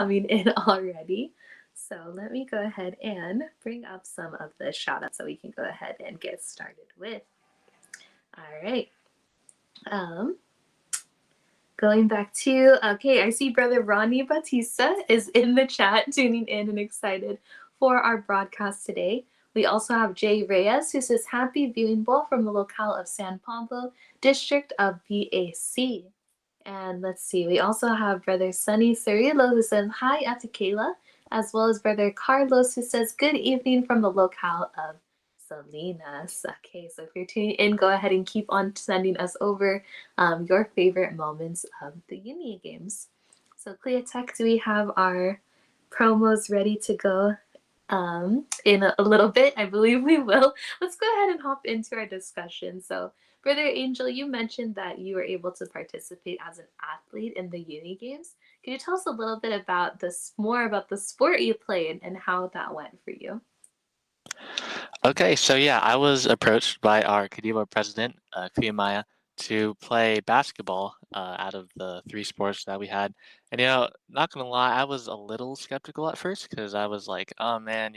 coming in already. So let me go ahead and bring up some of the shout outs so we can go ahead and get started with. All right. Um, Going back to, okay, I see Brother Ronnie Batista is in the chat, tuning in and excited for our broadcast today. We also have Jay Reyes, who says, Happy viewing bowl from the locale of San Pablo, district of BAC. And let's see, we also have Brother Sunny Cirillo, who says, Hi, Ate Kayla, as well as Brother Carlos, who says, Good evening from the locale of Salinas. Okay, so if you're tuning in, go ahead and keep on sending us over your favorite moments of the Uni games. So, Clea Tech, do we have our promos ready to go in a little bit? I believe we will. Let's go ahead and hop into our discussion. So, Brother Angel, you mentioned that you were able to participate as an athlete in the Uni Games. Can you tell us a little bit about this, more about the sport you played and how that went for you? Okay, so yeah, I was approached by our Kadiwa president, Kuyamaya, to play basketball out of the three sports that we had. And not gonna lie, I was a little skeptical at first because I was like, oh man,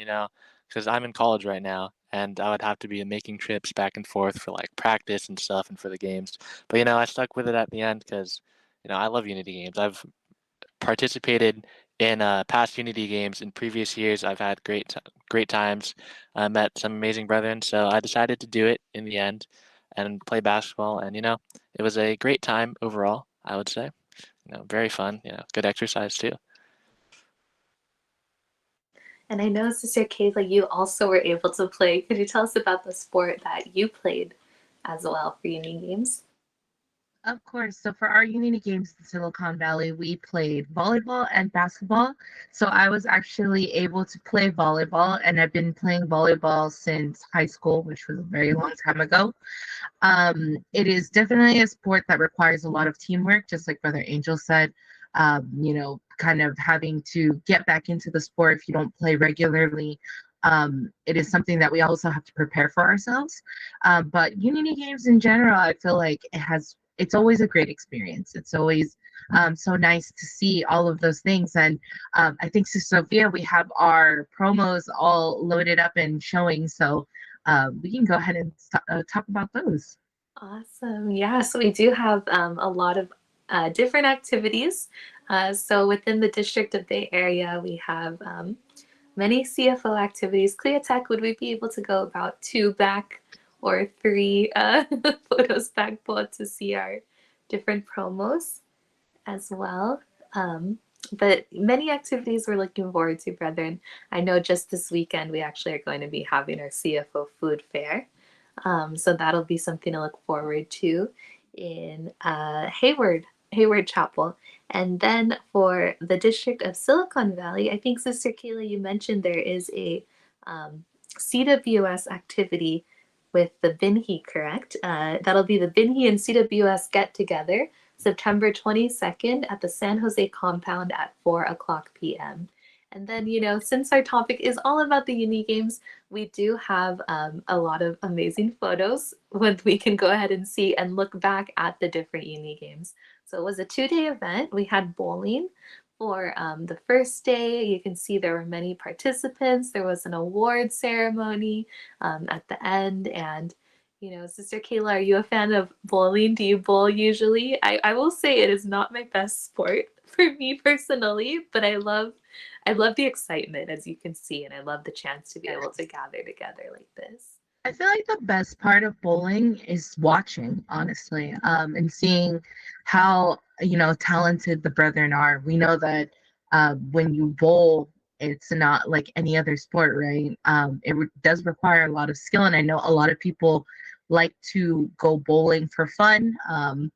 because I'm in college right now and I would have to be making trips back and forth for like practice and stuff and for the games. But I stuck with it at the end because I love Unity games. I've participated in past Unity games in previous years. I've had great times. I met some amazing brethren, so I decided to do it in the end and play basketball. And it was a great time overall. I would say, very fun. Good exercise too. And I know, Sister Kayla, you also were able to play. Could you tell us about the sport that you played as well for Uni Games? Of course. So for our Unity games in Silicon Valley, we played volleyball and basketball. So I was actually able to play volleyball, and I've been playing volleyball since high school, which was a very long time ago. It is definitely a sport that requires a lot of teamwork, just like Brother Angel said. Kind of having to get back into the sport if you don't play regularly. It is something that we also have to prepare for ourselves. But Unity games in general, I feel like it's always a great experience. It's always so nice to see all of those things. And I think, Sister Sophia, we have our promos all loaded up and showing. So we can go ahead and talk about those. Awesome. Yeah, so we do have a lot of different activities. So within the District of Bay Area, we have many CFO activities. Clea Tech, would we be able to go about 2 back or 3 photos back both to see our different promos as well? But many activities we're looking forward to, brethren. I know just this weekend we actually are going to be having our CFO food fair. So that'll be something to look forward to in Hayward Chapel. And then for the District of Silicon Valley, I think, Sister Kayla, you mentioned there is a CWS activity with the Binhi, correct? That'll be the Binhi and CWS get together September 22nd at the San Jose compound at 4 o'clock p.m. And then, since our topic is all about the Uni Games, we do have a lot of amazing photos when we can go ahead and see and look back at the different Uni Games. So it was a 2-day event. We had bowling for the first day. You can see there were many participants. There was an award ceremony at the end. And, Sister Kayla, are you a fan of bowling? Do you bowl usually? I will say it is not my best sport for me personally, but I love the excitement, as you can see, and I love the chance to be able to gather together like this. I feel like the best part of bowling is watching, honestly, and seeing how talented the brethren are. We know that when you bowl, it's not like any other sport, right? Does require a lot of skill, and I know a lot of people like to go bowling for fun.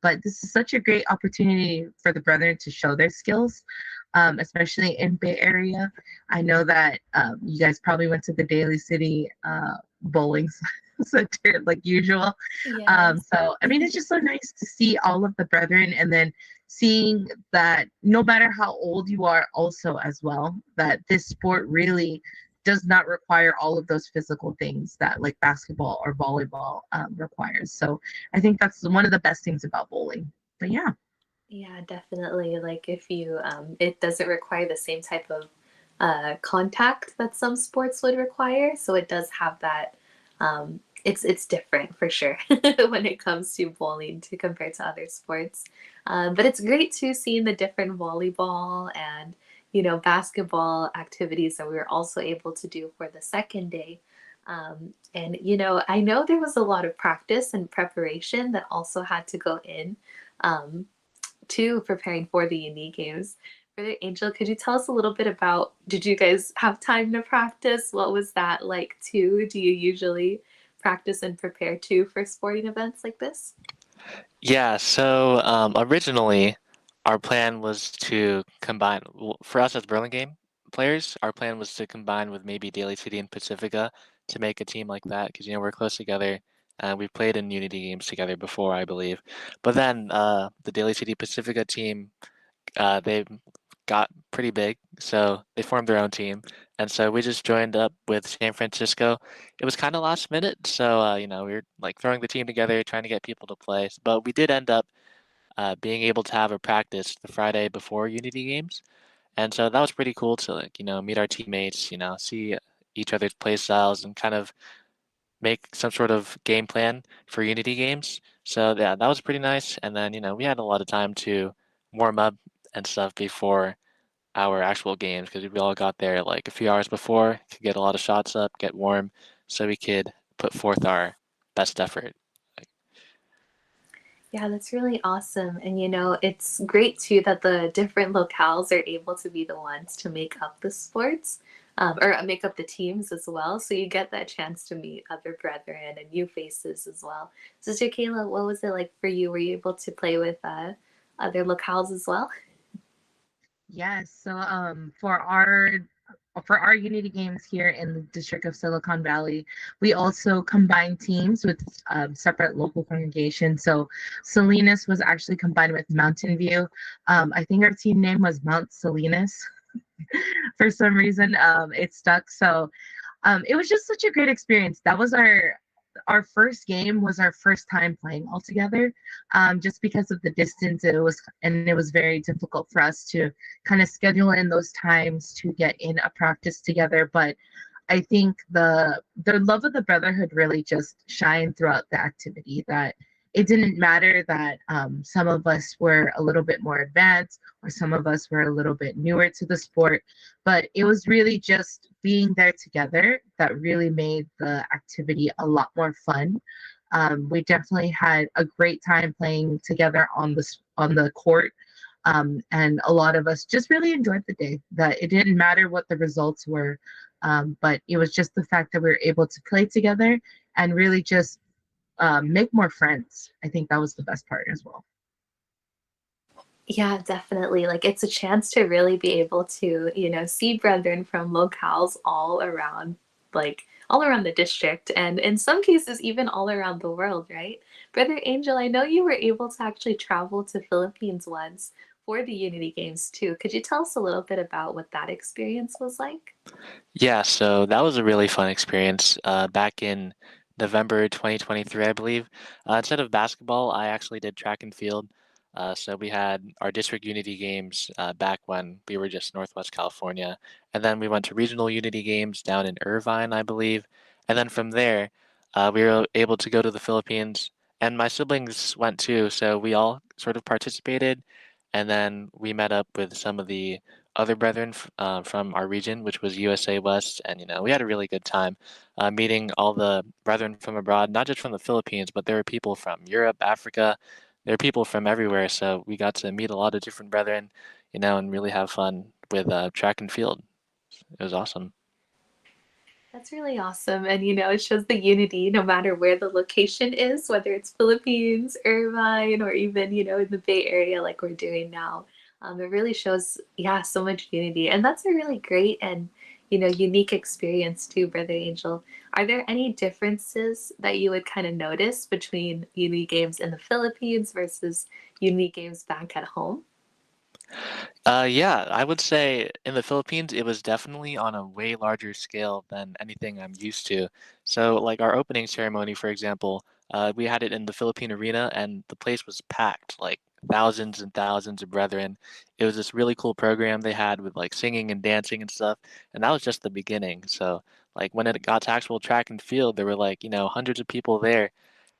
But this is such a great opportunity for the brethren to show their skills, especially in Bay Area. I know that you guys probably went to the Daly City bowling center like usual. Yes. So I mean, it's just so nice to see all of the brethren, and then seeing that no matter how old you are, also as well, that this sport really does not require all of those physical things that like basketball or volleyball requires. So I think that's one of the best things about bowling. But yeah. Yeah, definitely. Like if you, it doesn't require the same type of contact that some sports would require, so it does have that. It's different for sure when it comes to bowling to compare to other sports. But it's great to see the different volleyball and basketball activities that we were also able to do for the second day. And I know there was a lot of practice and preparation that also had to go in. Um, to preparing for the uni games. Brother Angel, could you tell us a little bit about, did you guys have time to practice? What was that like too? Do you usually practice and prepare too for sporting events like this? Yeah, so originally our plan was to combine, for us as Burlingame players, our plan was to combine with maybe Daly City and Pacifica to make a team like that because, we're close together. We've played in Unity games together before, I believe. But then the Daly City Pacifica team, they got pretty big, so they formed their own team. And so we just joined up with San Francisco. It was kind of last minute, so we were like throwing the team together, trying to get people to play. But we did end up being able to have a practice the Friday before Unity games, and so that was pretty cool to like meet our teammates, see each other's play styles, and kind of make some sort of game plan for Unity games. So yeah, that was pretty nice. And then we had a lot of time to warm up and stuff before our actual games because we all got there like a few hours before, could get a lot of shots up, get warm, so we could put forth our best effort. Like, Yeah, that's really awesome. And it's great too that the different locales are able to be the ones to make up the sports, or make up the teams as well. So you get that chance to meet other brethren and new faces as well. Sister Kayla, what was it like for you? Were you able to play with other locales as well? Yes. So for our Unity games here in the District of Silicon Valley, we also combine teams with separate local congregations. So Salinas was actually combined with Mountain View. I think our team name was Mount Salinas. For some reason, it stuck. So it was just such a great experience. That was our first game was our first time playing all together, just because of the distance. It was very difficult for us to kind of schedule in those times to get in a practice together. But I think the love of the brotherhood really just shined throughout the activity. That it didn't matter that some of us were a little bit more advanced or some of us were a little bit newer to the sport, but it was really just being there together that really made the activity a lot more fun. We definitely had a great time playing together on the court. And a lot of us just really enjoyed the day. That it didn't matter what the results were, but it was just the fact that we were able to play together and really just make more friends. I think that was the best part as well. Yeah, definitely. Like it's a chance to really be able to, see brethren from locales all around the district, and in some cases even all around the world, right? Brother Angel, I know you were able to actually travel to Philippines once for the Unity Games too. Could you tell us a little bit about what that experience was like? yeah, so that was a really fun experience. Back in November 2023, I believe. Instead of basketball, I actually did track and field. So we had our district unity games back when we were just Northwest California, and then we went to regional unity games down in Irvine, I believe. And then from there, we were able to go to the Philippines, and my siblings went too. So we all sort of participated, and then we met up with some of the other brethren from our region, which was USA West, and we had a really good time meeting all the brethren from abroad, not just from the Philippines, but there were people from Europe, Africa. There are people from everywhere, so we got to meet a lot of different brethren, and really have fun with track and field. It was awesome. That's really awesome. And it shows the unity no matter where the location is, whether it's Philippines, Irvine, or even, in the Bay Area like we're doing now. It really shows, yeah, so much unity. And that's a really great and, unique experience too, Brother Angel. Are there any differences that you would kind of notice between uni games in the Philippines versus uni games back at home? Yeah, I would say in the Philippines, it was definitely on a way larger scale than anything I'm used to. So, like our opening ceremony, for example, we had it in the Philippine Arena, and the place was packed. Like thousands and thousands of brethren. It was this really cool program they had with like singing and dancing and stuff, and that was just the beginning. So like when it got to actual track and field, there were like, hundreds of people there,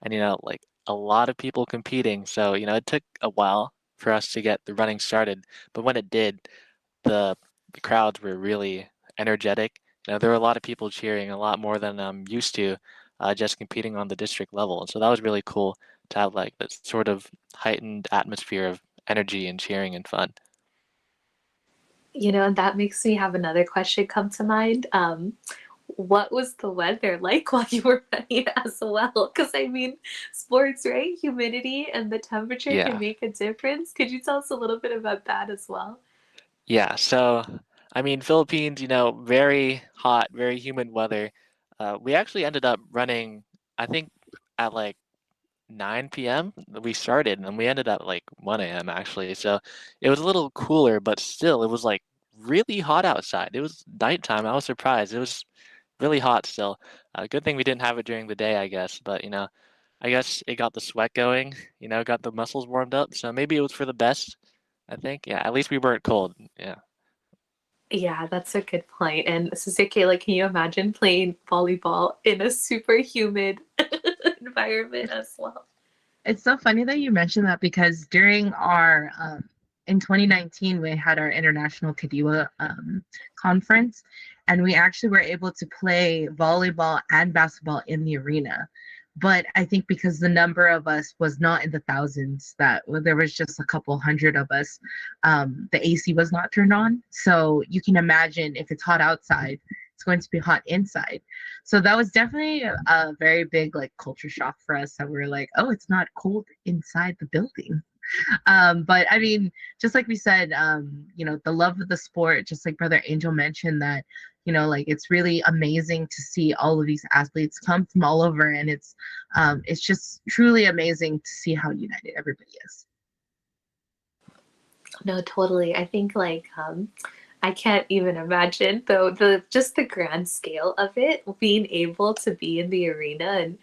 and like a lot of people competing. So, it took a while for us to get the running started, but when it did, the the crowds were really energetic. There were a lot of people cheering, a lot more than I'm used to, just competing on the district level. And so that was really cool to have like this sort of heightened atmosphere of energy and cheering and fun. And that makes me have another question come to mind. What was the weather like while you were running as well? Because I mean, sports, right? Humidity and the temperature can Yeah. make a difference. Could you tell us a little bit about that as well? Yeah. So, I mean, Philippines, very hot, very humid weather. We actually ended up running, I think, at like 9 p.m. we started, and we ended at like 1 a.m. actually. So it was a little cooler, but still, it was like really hot outside. It was nighttime. I was surprised. It was really hot still. Good thing we didn't have it during the day, I guess. But I guess it got the sweat going. Got the muscles warmed up. So maybe it was for the best. I think. Yeah. At least we weren't cold. Yeah. Yeah, that's a good point. And Suzuki, like, can you imagine playing volleyball in a super humid environment as well? It's so funny that you mentioned that because during our in 2019 we had our international Kadiwa conference, and we actually were able to play volleyball and basketball in the arena. But I think because the number of us was not in the thousands, that there was just a couple hundred of us, the AC was not turned on. So you can imagine if it's hot outside, it's going to be hot inside. So that was definitely a very big like culture shock for us that we were like, oh, it's not cold inside the building. But I mean, just like we said, the love of the sport, just like Brother Angel mentioned that, like it's really amazing to see all of these athletes come from all over, and it's just truly amazing to see how united everybody is. No, totally. I think like I can't even imagine though the just the grand scale of it, being able to be in the arena and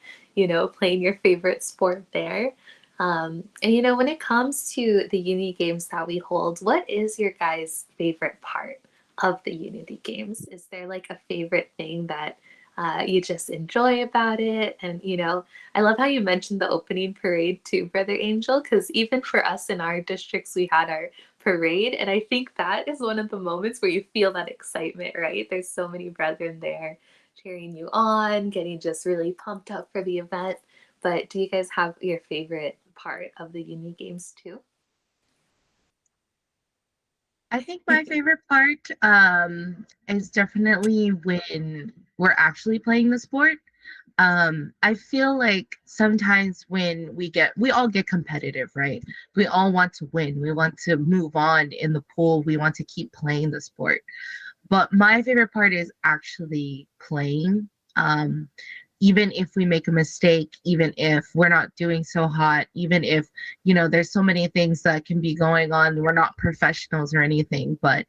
playing your favorite sport there. And when it comes to the Uni Games that we hold, what is your guys' favorite part of the Unity Games? Is there like a favorite thing that you just enjoy about it? And I love how you mentioned the opening parade too, Brother Angel, because even for us in our districts, we had our parade, and I think that is one of the moments where you feel that excitement, right? There's so many brethren there cheering you on, getting just really pumped up for the event. But do you guys have your favorite part of the Uni Games too? I think my favorite part is definitely when we're actually playing the sport. I feel like sometimes when we all get competitive, right? We all want to win. We want to move on in the pool. We want to keep playing the sport. But my favorite part is actually playing. Even if we make a mistake, even if we're not doing so hot, even if, there's so many things that can be going on, we're not professionals or anything. But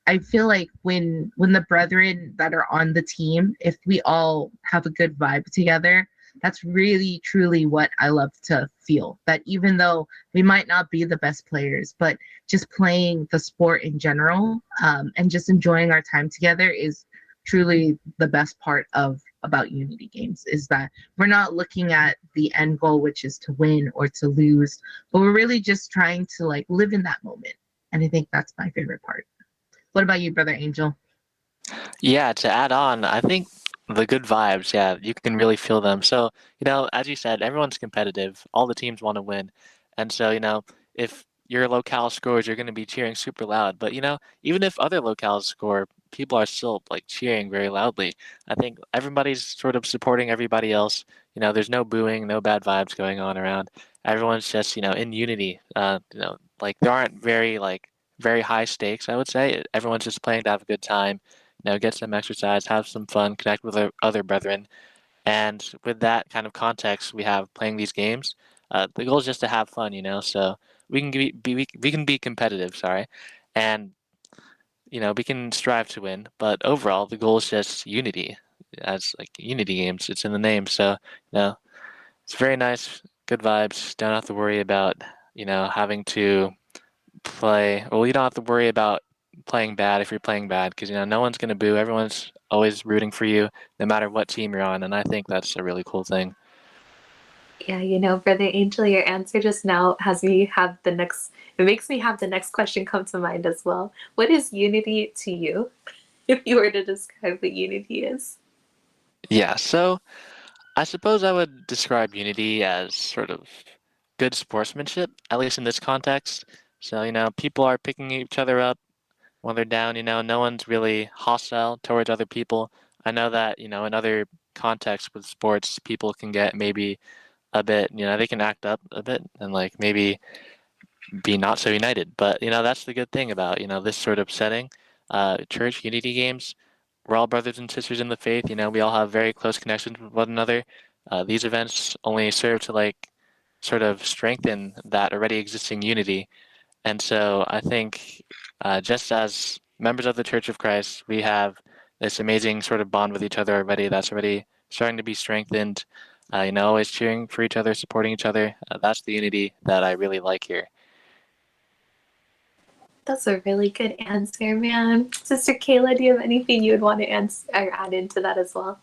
I feel like when the brethren that are on the team, if we all have a good vibe together, that's really truly what I love to feel. That even though we might not be the best players, but just playing the sport in general, and just enjoying our time together is truly the best part of about Unity Games, is that we're not looking at the end goal, which is to win or to lose, but we're really just trying to like live in that moment. And I think that's my favorite part. What about you, Brother Angel? Yeah, to add on, I think the good vibes, yeah, you can really feel them. So, as you said, everyone's competitive. All the teams want to win. And so, if your locale scores, you're going to be cheering super loud. But, even if other locales score, people are still like cheering very loudly. I think everybody's sort of supporting everybody else. There's no booing, no bad vibes going on around. Everyone's just, in unity. Like there aren't very high stakes, I would say. Everyone's just playing to have a good time, get some exercise, have some fun, connect with other brethren. And with that kind of context we have playing these games, the goal is just to have fun, so we can be competitive, sorry, and we can strive to win, but overall the goal is just unity. As like Unity Games, it's in the name, so it's very nice, good vibes. Don't have to worry about having to play. Well, you don't have to worry about playing bad if you're playing bad because no one's gonna boo. Everyone's always rooting for you, no matter what team you're on, and I think that's a really cool thing. Yeah, Brother Angel, your answer just now it makes me have the next question come to mind as well. What is unity to you? If you were to describe what unity is. Yeah, so I suppose I would describe unity as sort of good sportsmanship, at least in this context. So, people are picking each other up when they're down, no one's really hostile towards other people. I know that, in other contexts with sports, people can get maybe a bit, they can act up a bit and like maybe be not so united. But, that's the good thing about, this sort of setting. Church unity games, we're all brothers and sisters in the faith, we all have very close connections with one another. These events only serve to like sort of strengthen that already existing unity. And so I think just as members of the Church of Christ, we have this amazing sort of bond with each other already that's already starting to be strengthened, always cheering for each other, supporting each other. That's the unity that I really like here. That's a really good answer, man. Sister Kayla, do you have anything you would want to answer or add into that as well?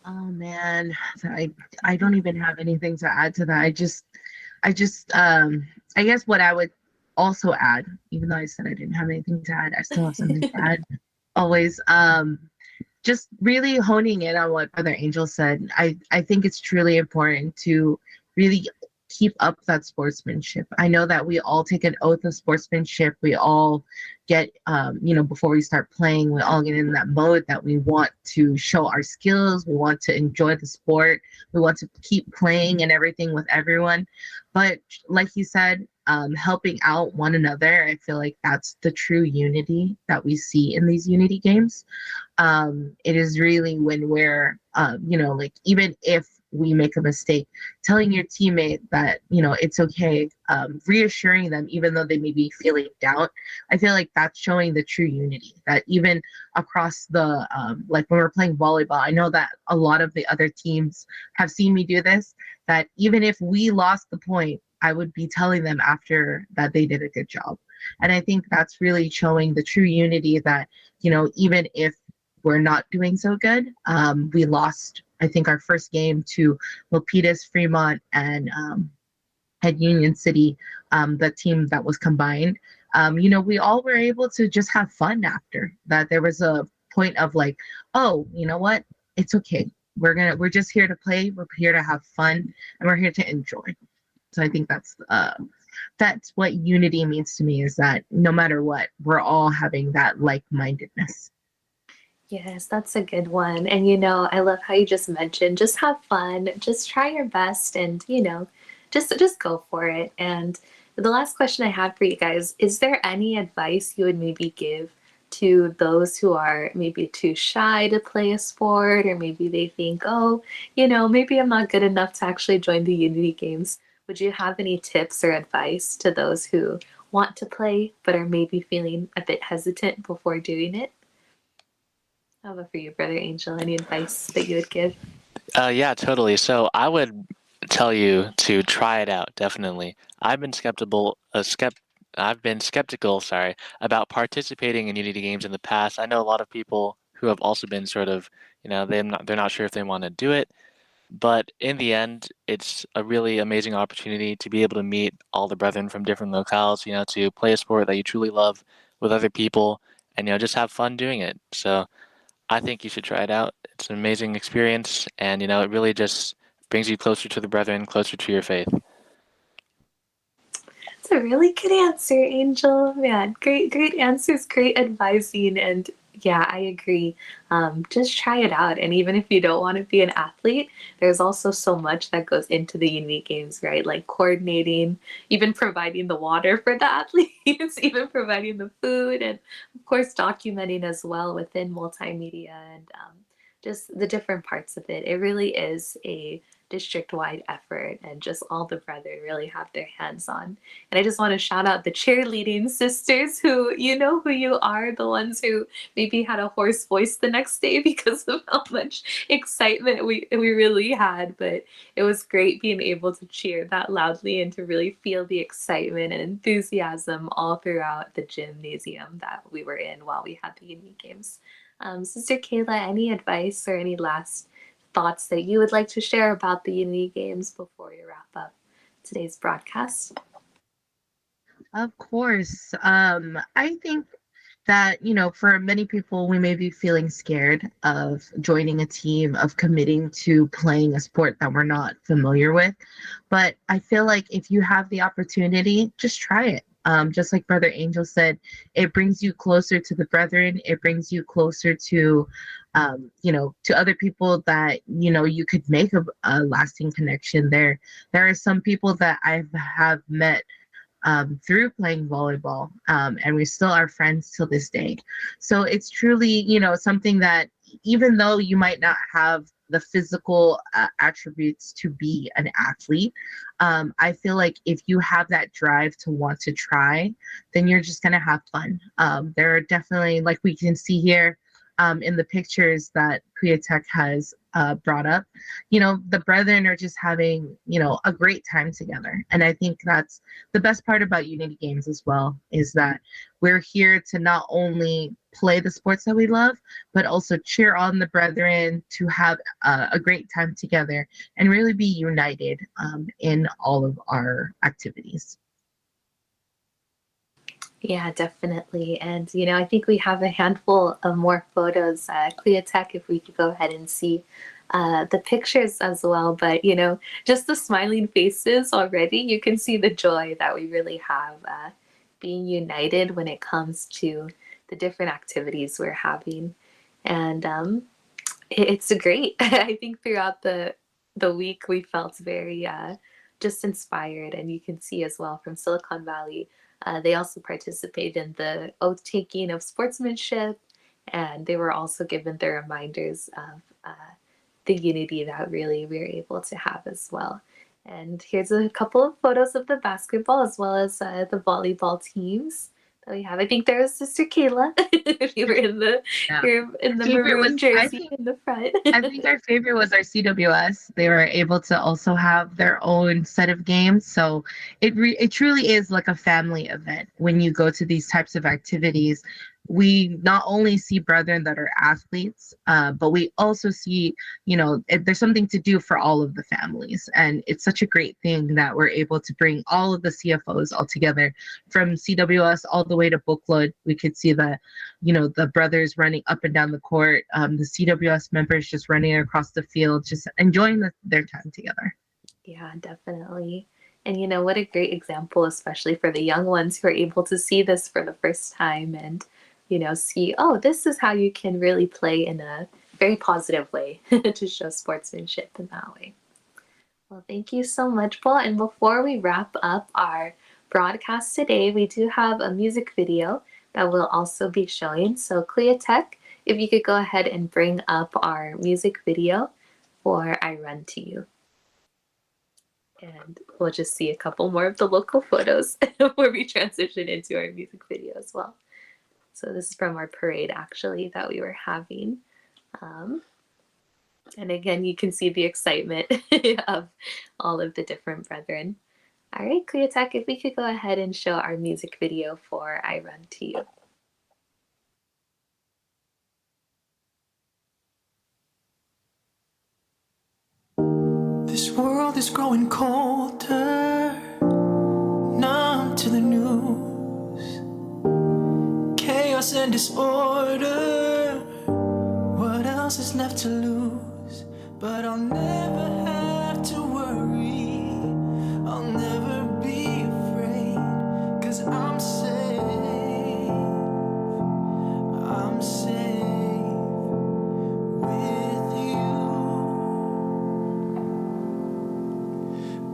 Oh man, I don't even have anything to add to that. I guess what I would also add, even though I said I didn't have anything to add, I still have something to add. Always, just really honing in on what Brother Angel said. I think it's truly important to really keep up that sportsmanship. I know that we all take an oath of sportsmanship. We all get, before we start playing, we all get in that mode that we want to show our skills. We want to enjoy the sport. We want to keep playing and everything with everyone. But like you said, helping out one another, I feel like that's the true unity that we see in these unity games. It is really when we're, like even if we make a mistake, telling your teammate that, it's okay, reassuring them, even though they may be feeling doubt. I feel like that's showing the true unity that even across the, like when we're playing volleyball, I know that a lot of the other teams have seen me do this, that even if we lost the point, I would be telling them after that they did a good job. And I think that's really showing the true unity that, even if we're not doing so good, we lost, I think, our first game to Milpitas, Fremont, and Union City, the team that was combined. We all were able to just have fun after that. There was a point of like, oh, you know what? It's okay. We're just here to play. We're here to have fun, and we're here to enjoy. So I think that's what unity means to me, is that no matter what, we're all having that like-mindedness. Yes, that's a good one. And I love how you just mentioned just have fun, just try your best and just go for it. And the last question I have for you guys, is there any advice you would maybe give to those who are maybe too shy to play a sport, or maybe they think, oh, maybe I'm not good enough to actually join the Unity games? Would you have any tips or advice to those who want to play but are maybe feeling a bit hesitant before doing it? How about for you, Brother Angel? Any advice that you would give? Yeah, totally. So I would tell you to try it out, definitely. I've been skeptical, sorry, about participating in Unity games in the past. I know a lot of people who have also been sort of, they're not sure if they want to do it. But in the end, it's a really amazing opportunity to be able to meet all the brethren from different locales, to play a sport that you truly love with other people and, just have fun doing it. So I think you should try it out. It's an amazing experience, and it really just brings you closer to the brethren, closer to your faith. It's a really good answer, Angel. Man, great answers, great advising, and yeah, I agree. Just try it out, and even if you don't want to be an athlete, there's also so much that goes into the Unity games, right? Like coordinating, even providing the water for the athletes, even providing the food, and of course documenting as well within multimedia and just the different parts of it. It really is a district-wide effort, and just all the brethren really have their hands on. And I just want to shout out the cheerleading sisters who, you know who you are, the ones who maybe had a hoarse voice the next day because of how much excitement we really had. But it was great being able to cheer that loudly and to really feel the excitement and enthusiasm all throughout the gymnasium that we were in while we had the Uni Games. Sister Kayla, any advice or any last thoughts that you would like to share about the Uni Games before we wrap up today's broadcast? Of course. I think that, for many people, we may be feeling scared of joining a team, of committing to playing a sport that we're not familiar with. But I feel like if you have the opportunity, just try it. Just like Brother Angel said, it brings you closer to the brethren. It brings you closer to, to other people that, you could make a lasting connection there. There are some people that I have met through playing volleyball, and we still are friends till this day. So it's truly, something that even though you might not have the physical attributes to be an athlete, I feel like if you have that drive to want to try, then you're just going to have fun. There are definitely, like we can see here, in the pictures that Kuya Tech has brought up, the brethren are just having, a great time together. And I think that's the best part about Unity Games as well, is that we're here to not only play the sports that we love, but also cheer on the brethren to have a great time together and really be united in all of our activities. Yeah, definitely. And, I think we have a handful of more photos. Clea Tech, if we could go ahead and see the pictures as well. But, just the smiling faces already, you can see the joy that we really have being united when it comes to the different activities we're having. And it's great. I think throughout the week, we felt very just inspired. And you can see as well from Silicon Valley, they also participated in the oath taking of sportsmanship, and they were also given the reminders of the unity that really we were able to have as well. And here's a couple of photos of the basketball as well as the volleyball teams that we have. I think there was Sister Kayla. You were in the Yeah. you're in the maroon jersey in the front. I think our favorite was our CWS. They were able to also have their own set of games. So it truly is like a family event when you go to these types of activities. We not only see brethren that are athletes, but we also see, there's something to do for all of the families. And it's such a great thing that we're able to bring all of the CFOs all together, from CWS all the way to Bookload. We could see the brothers running up and down the court, the CWS members just running across the field, just enjoying their time together. Yeah, definitely. And what a great example, especially for the young ones who are able to see this for the first time and, see, oh, this is how you can really play in a very positive way to show sportsmanship in that way. Well, thank you so much, Paul. And before we wrap up our broadcast today, we do have a music video that we'll also be showing. So Clea Tech, if you could go ahead and bring up our music video for I Run to You. And we'll just see a couple more of the local photos where we transition into our music video as well. So this is from our parade, actually, that we were having. And again, you can see the excitement of all of the different brethren. All right, Clea Tech, if we could go ahead and show our music video for I Run to You. This world is growing colder, numb to the news, chaos and disorder. What else is left to lose? But I'll never have to worry, I'll never be afraid, 'cause I'm safe, I'm safe with you.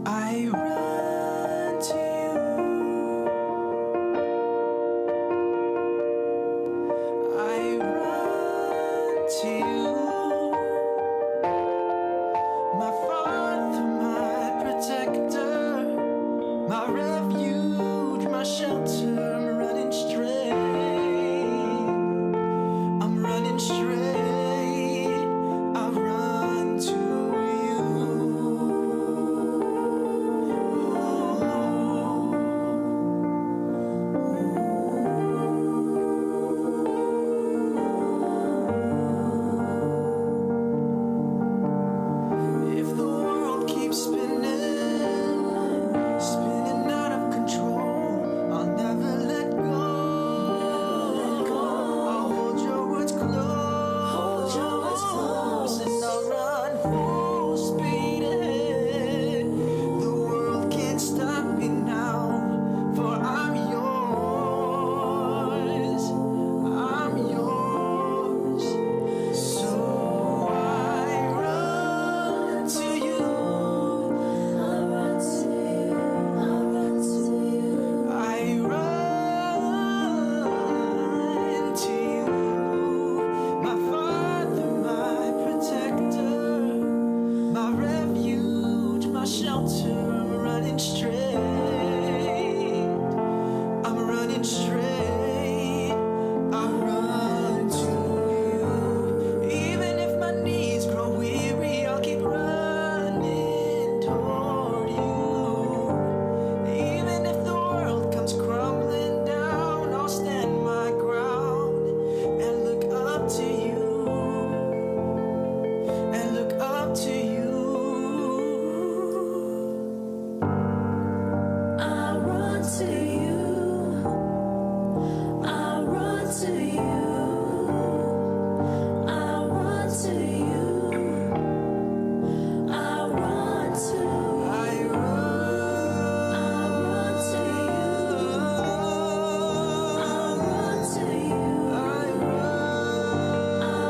I run to you, I run to you, run to you and look up to you. I run to you. I run to you. I run to you. I run to you. I run to you. I run to you. I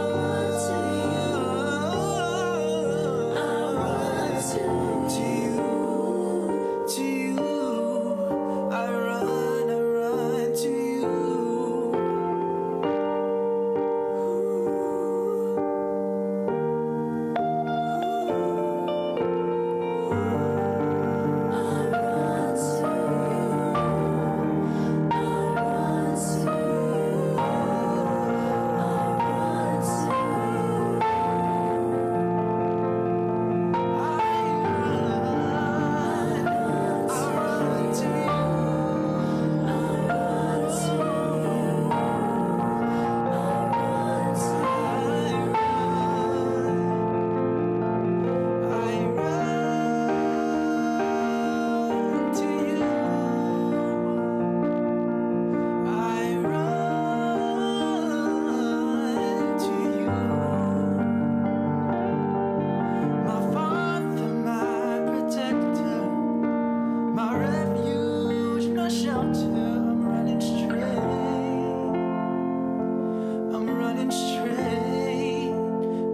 run to you. I run to you. To you.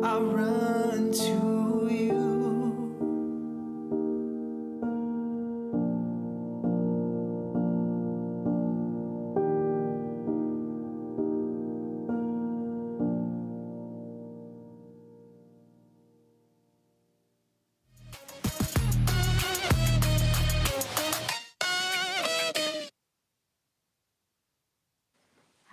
I run to you.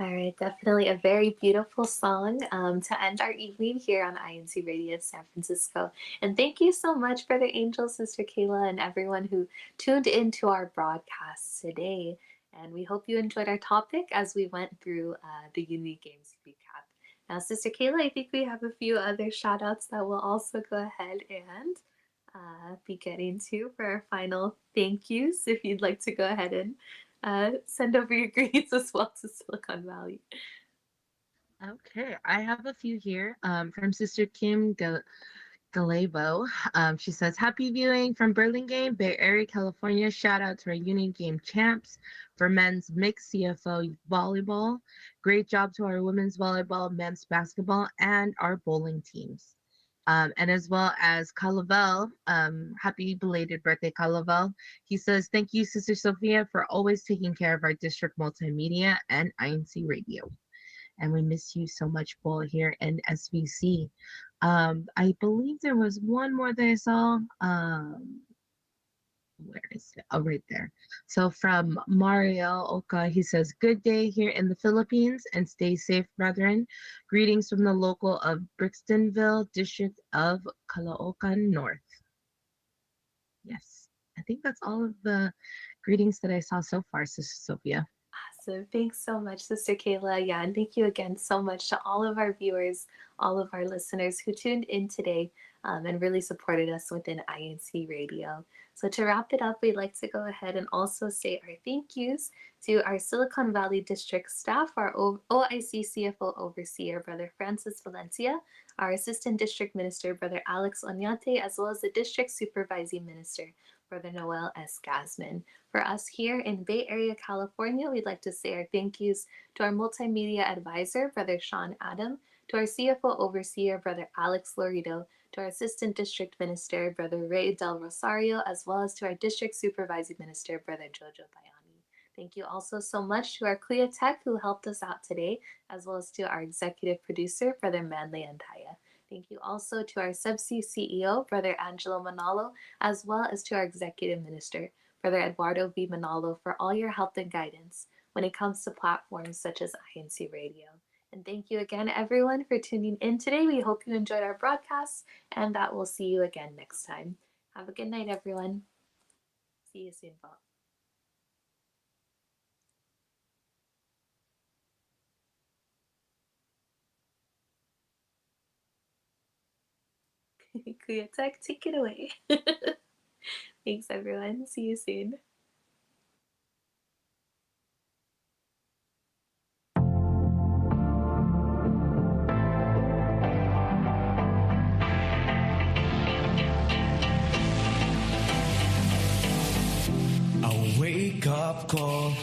All right, definitely a very beautiful song to end our evening here on INC Radio San Francisco. And thank you so much, Brother Angel, Sister Kayla, and everyone who tuned into our broadcast today. And we hope you enjoyed our topic as we went through the Unity Games recap. Now, Sister Kayla, I think we have a few other shout outs that we'll also go ahead and be getting to for our final thank yous. If you'd like to go ahead and send over your greetings as well to Silicon Valley. Okay, I have a few here from Sister Kim Galebo. She says, happy viewing from Burlingame, Bay Area, California. Shout out to our Union Game champs for men's mixed CFO volleyball. Great job to our women's volleyball, men's basketball, and our bowling teams. And as well as Calavel, happy belated birthday, Calavel. He says, thank you, Sister Sophia, for always taking care of our district multimedia and INC radio. And we miss you so much, Paul, here in SVC. I believe there was one more that I saw. Where is it? Oh, right there. So from Mario Oka, he says, good day here in the Philippines and stay safe, brethren. Greetings from the local of Brixtonville, district of Caloocan North. Yes, I think that's all of the greetings that I saw so far, Sister Sophia. Awesome. Thanks so much, Sister Kayla. Yeah, and thank you again so much to all of our viewers, all of our listeners who tuned in today and really supported us within INC Radio. So to wrap it up, we'd like to go ahead and also say our thank yous to our Silicon Valley District staff, our OIC CFO Overseer, Brother Francis Valencia, our Assistant District Minister, Brother Alex Oñate, as well as the District Supervising Minister, Brother Noel S. Gasman. For us here in Bay Area, California, we'd like to say our thank yous to our Multimedia Advisor, Brother Sean Adam, to our CFO Overseer, Brother Alex Lorido, to our Assistant District Minister, Brother Ray Del Rosario, as well as to our District Supervising Minister, Brother Jojo Bayani. Thank you also so much to our CLIA Tech who helped us out today, as well as to our Executive Producer, Brother Manley Antaya. Thank you also to our Subsea CEO, Brother Angelo Manalo, as well as to our Executive Minister, Brother Eduardo V. Manalo, for all your help and guidance when it comes to platforms such as INC Radio. And thank you again, everyone, for tuning in today. We hope you enjoyed our broadcast and that we'll see you again next time. Have a good night, everyone. See you soon, Bob. Kuya Tech, take it away. Thanks, everyone. See you soon. A wake-up call